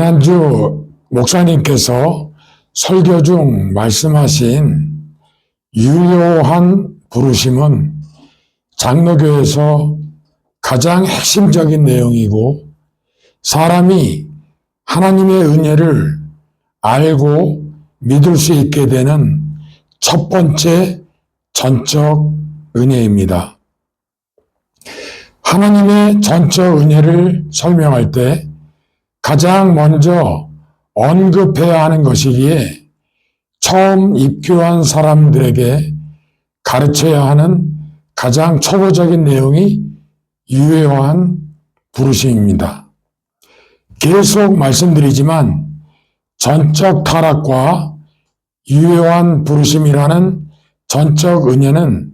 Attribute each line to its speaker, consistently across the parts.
Speaker 1: 지난주 목사님께서 설교 중 말씀하신 유효한 부르심은 장로교에서 가장 핵심적인 내용이고, 사람이 하나님의 은혜를 알고 믿을 수 있게 되는 첫 번째 전적 은혜입니다. 하나님의 전적 은혜를 설명할 때 가장 먼저 언급해야 하는 것이기에 처음 입교한 사람들에게 가르쳐야 하는 가장 초보적인 내용이 유효한 부르심입니다. 계속 말씀드리지만 전적 타락과 유효한 부르심이라는 전적 은혜는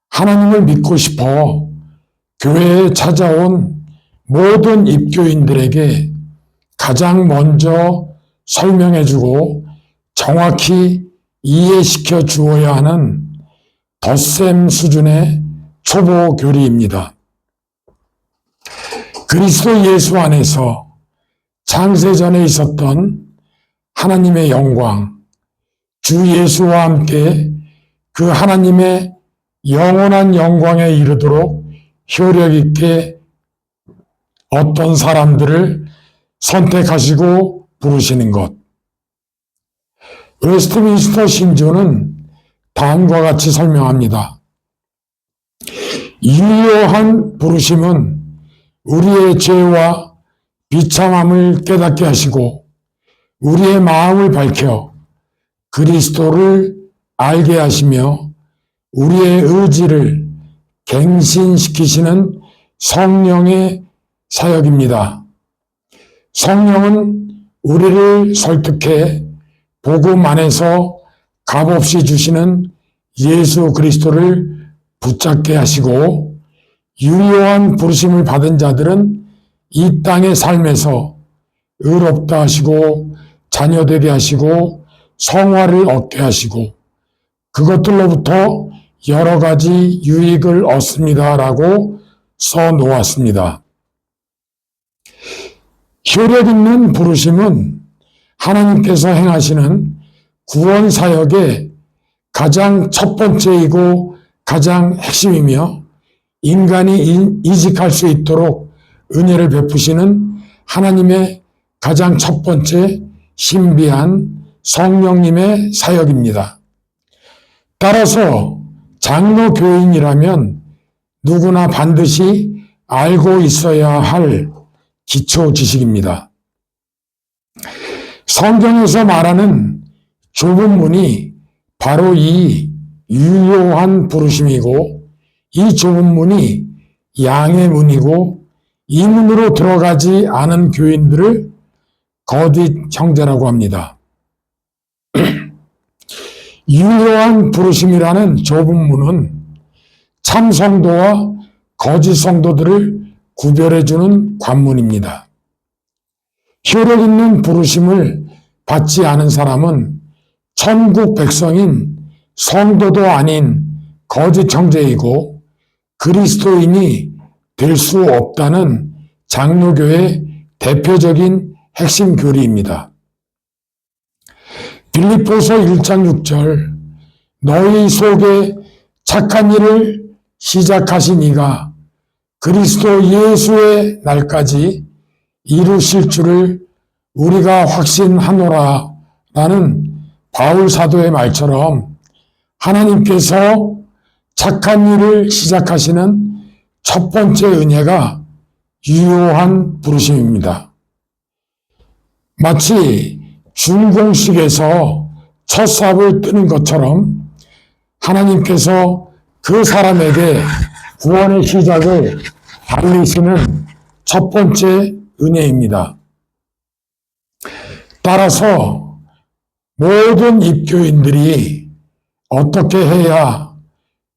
Speaker 1: 하나님을 믿고 싶어 교회에 찾아온 모든 입교인들에게 가장 먼저 설명해주고 정확히 이해시켜 주어야 하는 덧셈 수준의 초보 교리입니다. 그리스도 예수 안에서 창세전에 있었던 하나님의 영광, 주 예수와 함께 그 하나님의 영원한 영광에 이르도록 효력 있게 어떤 사람들을 선택하시고 부르시는 것. 웨스트민스터 신조는 다음과 같이 설명합니다. 유효한 부르심은 우리의 죄와 비참함을 깨닫게 하시고 우리의 마음을 밝혀 그리스도를 알게 하시며 우리의 의지를 갱신시키시는 성령의 사역입니다. 성령은 우리를 설득해 복음 안에서 값없이 주시는 예수 그리스도를 붙잡게 하시고, 유효한 부르심을 받은 자들은 이 땅의 삶에서 의롭다 하시고 자녀되게 하시고 성화를 얻게 하시고 그것들로부터 여러 가지 유익을 얻습니다라고 써놓았습니다. 효력 있는 부르심은 하나님께서 행하시는 구원 사역의 가장 첫 번째이고 가장 핵심이며 인간이 이직할 수 있도록 은혜를 베푸시는 하나님의 가장 첫 번째 신비한 성령님의 사역입니다. 따라서 장로 교인이라면 누구나 반드시 알고 있어야 할 기초 지식입니다. 성경에서 말하는 좁은 문이 바로 이 유효한 부르심이고, 이 좁은 문이 양의 문이고, 이 문으로 들어가지 않은 교인들을 거짓 형제라고 합니다. 유효한 부르심이라는 좁은 문은 참 성도와 거짓 성도들을 구별해주는 관문입니다. 효력 있는 부르심을 받지 않은 사람은 천국 백성인 성도도 아닌 거짓 형제이고 그리스도인이 될 수 없다는 장로교의 대표적인 핵심 교리입니다. 빌립보서 1장 6절, 너희 속에 착한 일을 시작하신 이가 그리스도 예수의 날까지 이루실 줄을 우리가 확신하노라 라는 바울 사도의 말처럼 하나님께서 착한 일을 시작하시는 첫 번째 은혜가 유효한 부르심입니다. 마치 준공식에서 첫 삽을 뜨는 것처럼 하나님께서 그 사람에게 구원의 시작을 알리시는 첫 번째 은혜입니다. 따라서 모든 입교인들이 어떻게 해야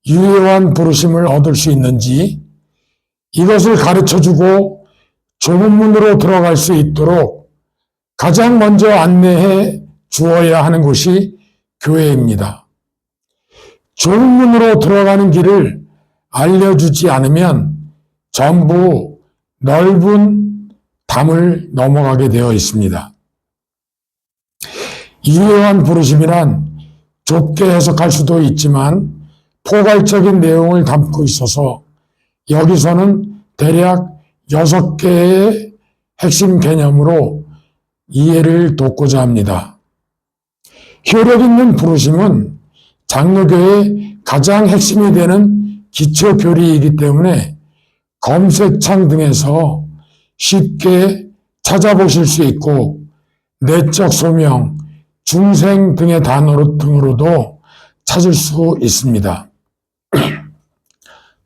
Speaker 1: 유효한 부르심을 얻을 수 있는지 이것을 가르쳐주고 좁은 문으로 들어갈 수 있도록 가장 먼저 안내해 주어야 하는 곳이 교회입니다. 좁은 문으로 들어가는 길을 알려주지 않으면 전부 넓은 담을 넘어가게 되어 있습니다. 유효한 부르심이란 좁게 해석할 수도 있지만 포괄적인 내용을 담고 있어서 여기서는 대략 6개의 핵심 개념으로 이해를 돕고자 합니다. 효력 있는 부르심은 장로교의 가장 핵심이 되는 기초 교리이기 때문에 검색창 등에서 쉽게 찾아보실 수 있고 내적 소명, 중생 등의 등으로도 찾을 수 있습니다.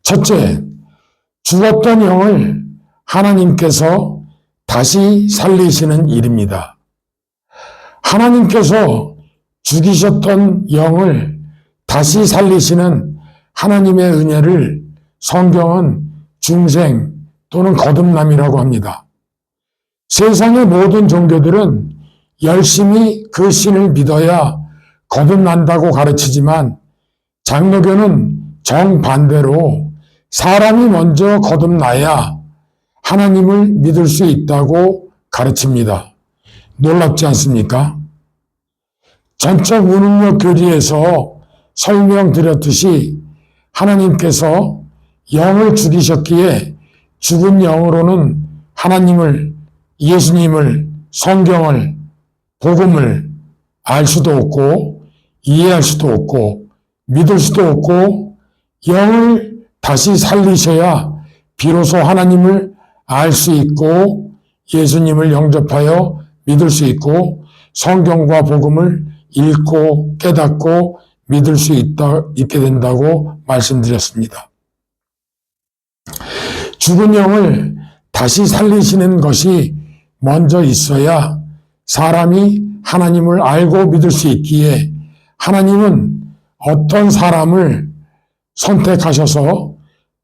Speaker 1: 첫째, 죽었던 영을 하나님께서 다시 살리시는 일입니다. 하나님께서 죽이셨던 영을 다시 살리시는 하나님의 은혜를 성경은 중생 또는 거듭남이라고 합니다. 세상의 모든 종교들은 열심히 그 신을 믿어야 거듭난다고 가르치지만 장로교는 정반대로 사람이 먼저 거듭나야 하나님을 믿을 수 있다고 가르칩니다. 놀랍지 않습니까? 전적 무능력 교리에서 설명드렸듯이 하나님께서 영을 죽이셨기에 죽은 영으로는 하나님을, 예수님을, 성경을, 복음을 알 수도 없고 이해할 수도 없고 믿을 수도 없고 영을 다시 살리셔야 비로소 하나님을 알 수 있고 예수님을 영접하여 믿을 수 있고 성경과 복음을 읽고 깨닫고 믿을 수 있게 된다고 말씀드렸습니다. 죽은 영을 다시 살리시는 것이 먼저 있어야 사람이 하나님을 알고 믿을 수 있기에 하나님은 어떤 사람을 선택하셔서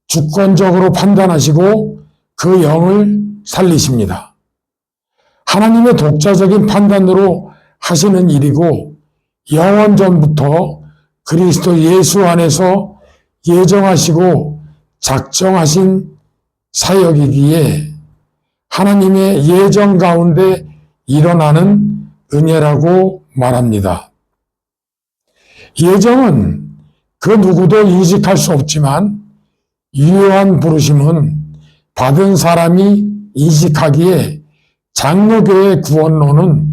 Speaker 1: 주권적으로 판단하시고 그 영을 살리십니다. 하나님의 독자적인 판단으로 하시는 일이고 영원전부터 그리스도 예수 안에서 예정하시고 작정하신 사역이기에 하나님의 예정 가운데 일어나는 은혜라고 말합니다. 예정은 그 누구도 인식할 수 없지만 유효한 부르심은 받은 사람이 인식하기에 장로교의 구원론은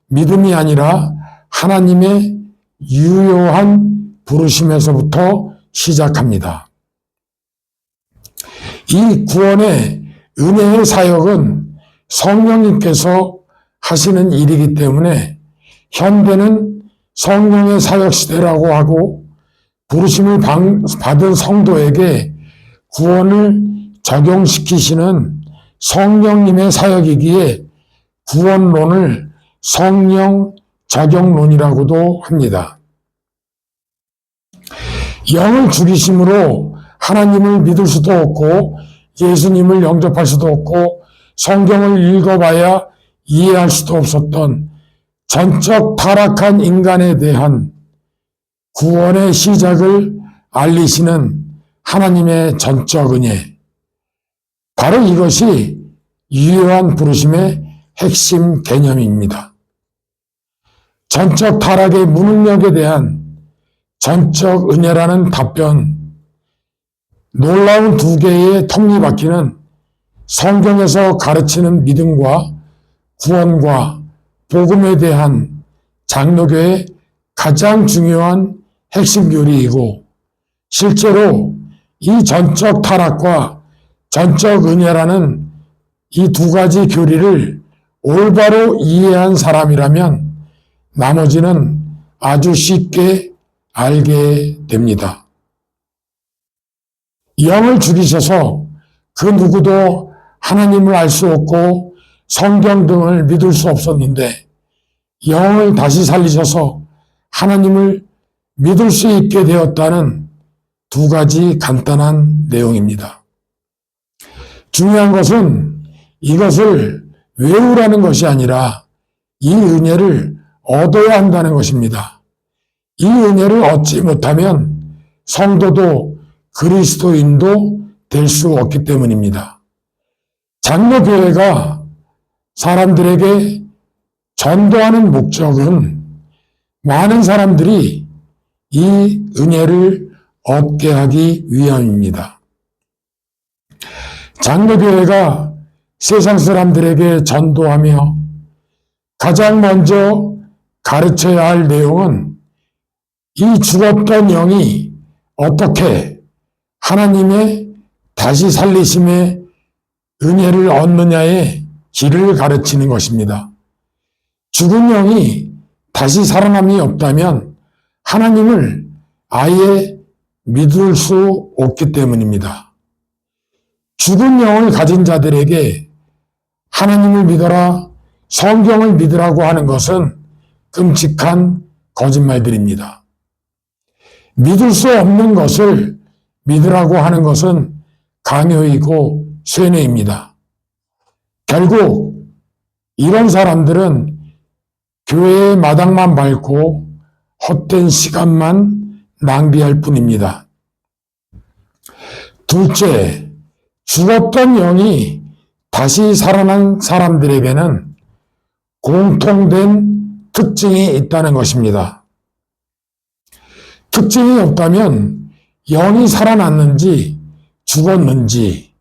Speaker 1: 믿음이 아니라 하나님의 유효한 부르심에서부터 시작합니다. 이 구원의 은혜의 사역은 성령님께서 하시는 일이기 때문에 현대는 성령의 사역 시대라고 하고 부르심을 받은 성도에게 구원을 적용시키시는 성령님의 사역이기에 구원론을 성령 적용론이라고도 합니다. 영을 죽이심으로 하나님을 믿을 수도 없고 예수님을 영접할 수도 없고 성경을 읽어봐야 이해할 수도 없었던 전적 타락한 인간에 대한 구원의 시작을 알리시는 하나님의 전적 은혜. 바로 이것이 유효한 부르심의 핵심 개념입니다. 전적 타락의 무능력에 대한 전적 은혜라는 답변, 놀라운 두 개의 톱니바퀴는 성경에서 가르치는 믿음과 구원과 복음에 대한 장로교의 가장 중요한 핵심 교리이고 실제로 이 전적 타락과 전적 은혜라는 이 두 가지 교리를 올바로 이해한 사람이라면 나머지는 아주 쉽게 알게 됩니다. 영을 죽이셔서 그 누구도 하나님을 알 수 없고 성경 등을 믿을 수 없었는데 영을 다시 살리셔서 하나님을 믿을 수 있게 되었다는 두 가지 간단한 내용입니다. 중요한 것은 이것을 외우라는 것이 아니라 이 은혜를 얻어야 한다는 것입니다. 이 은혜를 얻지 못하면 성도도 그리스도인도 될 수 없기 때문입니다. 장로교회가 사람들에게 전도하는 목적은 많은 사람들이 이 은혜를 얻게 하기 위함입니다. 장로교회가 세상 사람들에게 전도하며 가장 먼저 가르쳐야 할 내용은 이 죽었던 영이 어떻게 하나님의 다시 살리심의 은혜를 얻느냐의 길을 가르치는 것입니다. 죽은 영이 다시 살아남이 없다면 하나님을 아예 믿을 수 없기 때문입니다. 죽은 영을 가진 자들에게 하나님을 믿어라, 성경을 믿으라고 하는 것은 끔찍한 거짓말들입니다. 믿을 수 없는 것을 믿으라고 하는 것은 강요이고 쇠뇌입니다. 결국 이런 사람들은 교회의 마당만 밟고 헛된 시간만 낭비할 뿐입니다. 둘째, 죽었던 영이 다시 살아난 사람들에게는 공통된 특징이 있다는 것입니다. 특징이 없다면 영이 살아났는지 죽었는지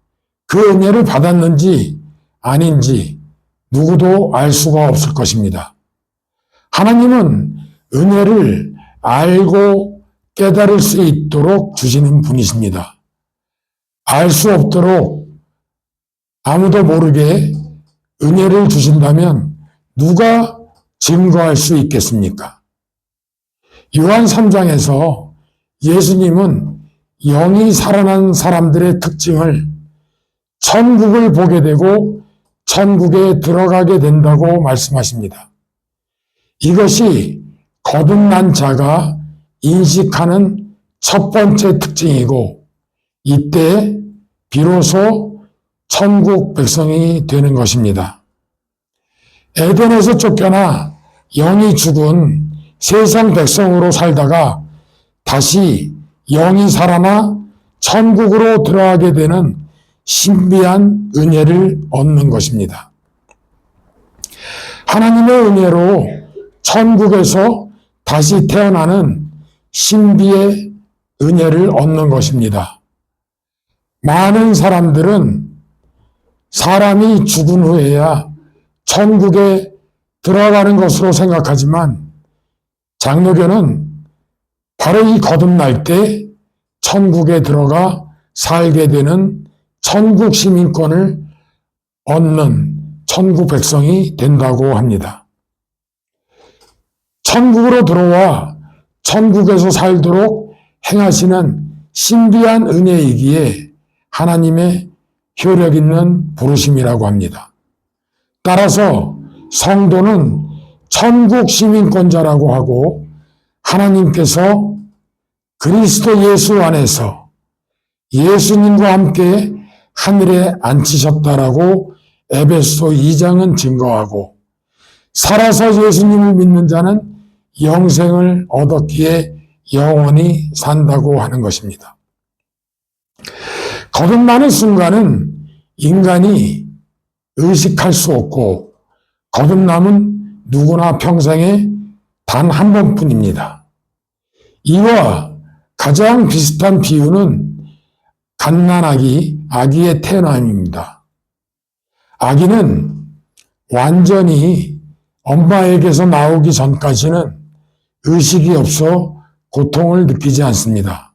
Speaker 1: 그 은혜를 받았는지 아닌지 누구도 알 수가 없을 것입니다. 하나님은 은혜를 알고 깨달을 수 있도록 주시는 분이십니다. 알 수 없도록 아무도 모르게 은혜를 주신다면 누가 증거할 수 있겠습니까? 요한 3장에서 예수님은 영이 살아난 사람들의 특징을 천국을 보게 되고 천국에 들어가게 된다고 말씀하십니다. 이것이 거듭난 자가 인식하는 첫 번째 특징이고 이때 비로소 천국 백성이 되는 것입니다. 에덴에서 쫓겨나 영이 죽은 세상 백성으로 살다가 다시 영이 살아나 천국으로 들어가게 되는 신비한 은혜를 얻는 것입니다. 하나님의 은혜로 천국에서 다시 태어나는 신비의 은혜를 얻는 것입니다. 많은 사람들은 사람이 죽은 후에야 천국에 들어가는 것으로 생각하지만 장로교는 바로 이 거듭날 때 천국에 들어가 살게 되는 천국 시민권을 얻는 천국 백성이 된다고 합니다. 천국으로 들어와 천국에서 살도록 행하시는 신비한 은혜이기에 하나님의 효력 있는 부르심이라고 합니다. 따라서 성도는 천국 시민권자라고 하고 하나님께서 그리스도 예수 안에서 예수님과 함께 하늘에 앉히셨다라고 에베소 2장은 증거하고 살아서 예수님을 믿는 자는 영생을 얻었기에 영원히 산다고 하는 것입니다. 거듭나는 순간은 인간이 의식할 수 없고 거듭남은 누구나 평생에 단 한 번뿐입니다. 이와 가장 비슷한 비유는 갓난아기, 아기의 태어남입니다. 아기는 완전히 엄마에게서 나오기 전까지는 의식이 없어 고통을 느끼지 않습니다.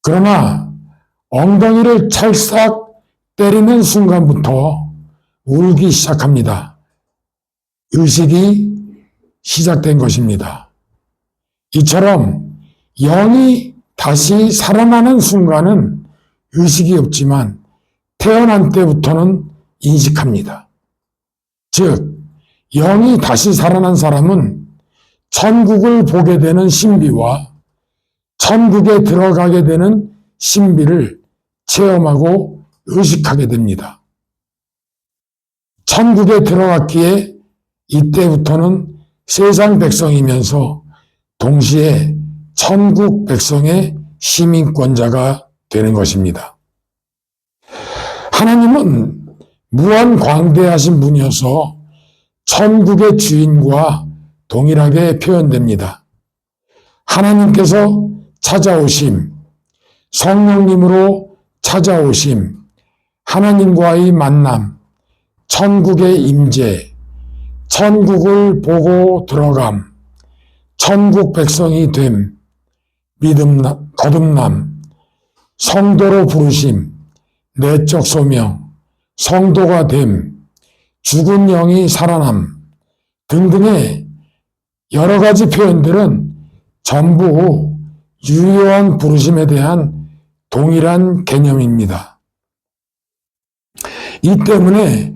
Speaker 1: 그러나 엉덩이를 찰싹 때리는 순간부터 울기 시작합니다. 의식이 시작된 것입니다. 이처럼 영이 다시 살아나는 순간은 의식이 없지만 태어난 때부터는 인식합니다. 즉, 영이 다시 살아난 사람은 천국을 보게 되는 신비와 천국에 들어가게 되는 신비를 체험하고 의식하게 됩니다. 천국에 들어갔기에 이때부터는 세상 백성이면서 동시에 천국 백성의 시민권자가 되는 것입니다. 하나님은 무한 광대하신 분이어서 천국의 주인과 동일하게 표현됩니다. 하나님께서 찾아오심, 성령님으로 찾아오심, 하나님과의 만남, 천국의 임재, 천국을 보고 들어감, 천국 백성이 됨, 거듭남, 성도로 부르심, 내적 소명, 성도가 됨, 죽은 영이 살아남 등등의 여러 가지 표현들은 전부 유효한 부르심에 대한 동일한 개념입니다. 이 때문에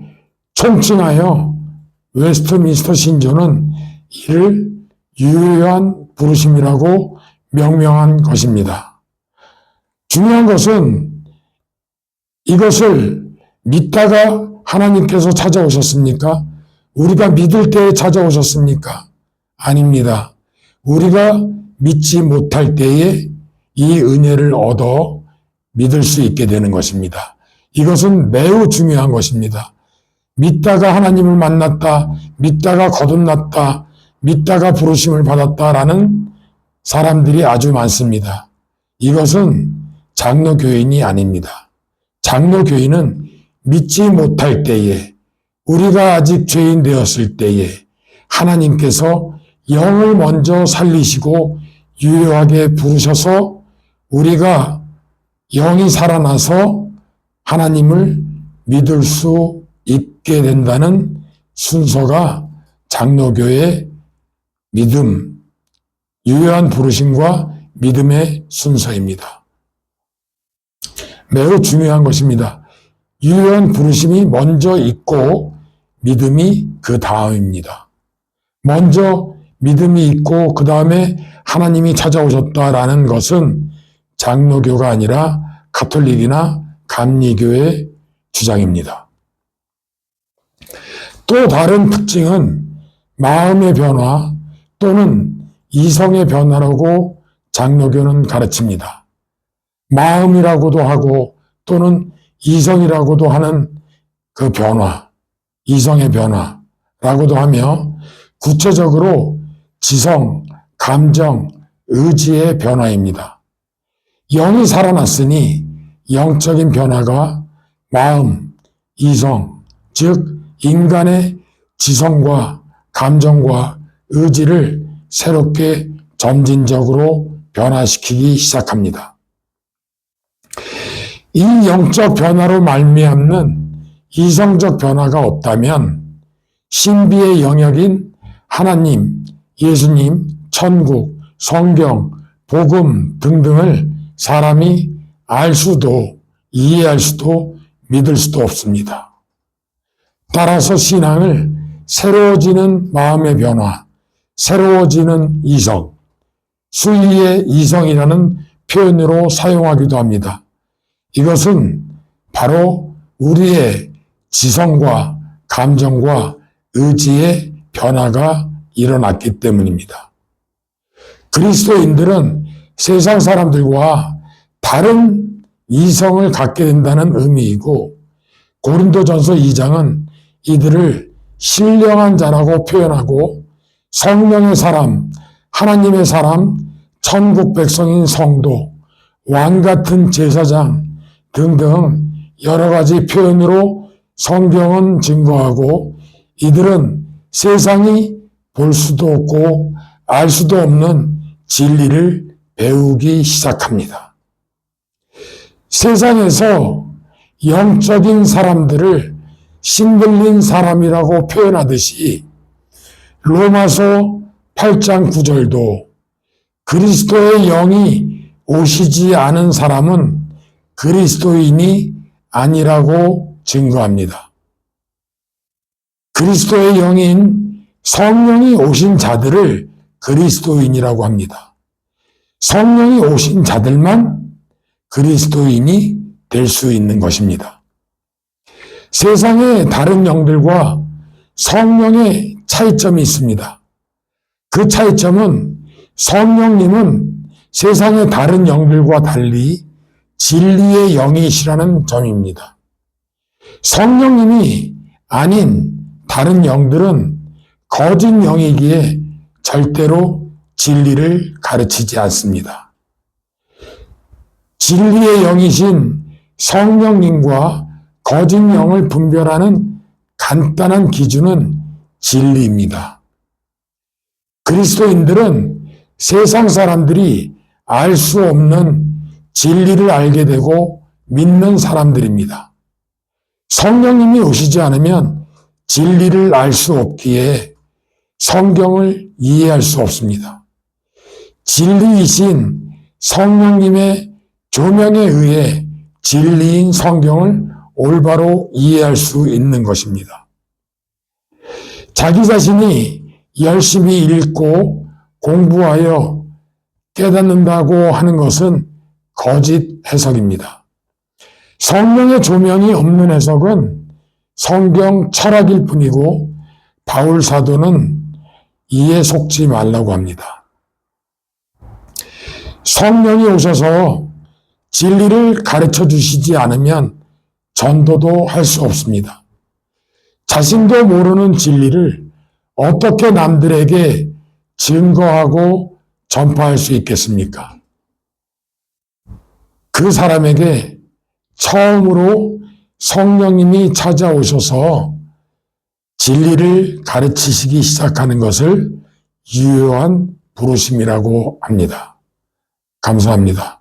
Speaker 1: 총칭하여 웨스트민스터 신조는 이를 유효한 부르심이라고 명명한 것입니다. 중요한 것은 이것을 믿다가 하나님께서 찾아오셨습니까? 우리가 믿을 때에 찾아오셨습니까? 아닙니다. 우리가 믿지 못할 때에 이 은혜를 얻어 믿을 수 있게 되는 것입니다. 이것은 매우 중요한 것입니다. 믿다가 하나님을 만났다, 믿다가 거듭났다, 믿다가 부르심을 받았다라는 사람들이 아주 많습니다. 이것은 장로교인이 아닙니다. 장로교인은 믿지 못할 때에, 우리가 아직 죄인 되었을 때에 하나님께서 영을 먼저 살리시고 유효하게 부르셔서 우리가 영이 살아나서 하나님을 믿을 수 있게 된다는 순서가 장로교의 믿음, 유효한 부르심과 믿음의 순서입니다. 매우 중요한 것입니다. 유효한 부르심이 먼저 있고 믿음이 그 다음입니다. 먼저 믿음이 있고 그 다음에 하나님이 찾아오셨다라는 것은 장로교가 아니라 가톨릭이나 감리교의 주장입니다. 또 다른 특징은 마음의 변화 또는 이성의 변화라고 장로교는 가르칩니다. 마음이라고도 하고 또는 이성이라고도 하는 그 변화, 이성의 변화라고도 하며 구체적으로 지성, 감정, 의지의 변화입니다. 영이 살아났으니 영적인 변화가 마음, 이성, 즉 인간의 지성과 감정과 의지를 새롭게 점진적으로 변화시키기 시작합니다. 이 영적 변화로 말미암는 이성적 변화가 없다면 신비의 영역인 하나님, 예수님, 천국, 성경, 복음 등등을 사람이 알 수도 이해할 수도 믿을 수도 없습니다. 따라서 신앙을 새로워지는 마음의 변화, 새로워지는 이성, 수위의 이성이라는 표현으로 사용하기도 합니다. 이것은 바로 우리의 지성과 감정과 의지의 변화가 일어났기 때문입니다. 그리스도인들은 세상 사람들과 다른 이성을 갖게 된다는 의미이고 고린도전서 2장은 이들을 신령한 자라고 표현하고 성령의 사람, 하나님의 사람, 천국 백성인 성도, 왕 같은 제사장 등등 여러 가지 표현으로 성경은 증거하고 이들은 세상이 볼 수도 없고 알 수도 없는 진리를 배우기 시작합니다. 세상에서 영적인 사람들을 신들린 사람이라고 표현하듯이 로마서 8장 9절도 그리스도의 영이 오시지 않은 사람은 그리스도인이 아니라고 증거합니다. 그리스도의 영인 성령이 오신 자들을 그리스도인이라고 합니다. 성령이 오신 자들만 그리스도인이 될 수 있는 것입니다. 세상의 다른 영들과 성령의 차이점이 있습니다. 그 차이점은 성령님은 세상의 다른 영들과 달리 진리의 영이시라는 점입니다. 성령님이 아닌 다른 영들은 거짓 영이기에 절대로 진리를 가르치지 않습니다. 진리의 영이신 성령님과 거짓 영을 분별하는 간단한 기준은 진리입니다. 그리스도인들은 세상 사람들이 알 수 없는 진리를 알게 되고 믿는 사람들입니다. 성령님이 오시지 않으면 진리를 알 수 없기에 성경을 이해할 수 없습니다. 진리이신 성령님의 조명에 의해 진리인 성경을 올바로 이해할 수 있는 것입니다. 자기 자신이 열심히 읽고 공부하여 깨닫는다고 하는 것은 거짓 해석입니다. 성령의 조명이 없는 해석은 성경 철학일 뿐이고 바울 사도는 이에 속지 말라고 합니다. 성령이 오셔서 진리를 가르쳐 주시지 않으면 전도도 할 수 없습니다. 자신도 모르는 진리를 어떻게 남들에게 증거하고 전파할 수 있겠습니까? 그 사람에게 처음으로 성령님이 찾아오셔서 진리를 가르치시기 시작하는 것을 유효한 부르심이라고 합니다. 감사합니다.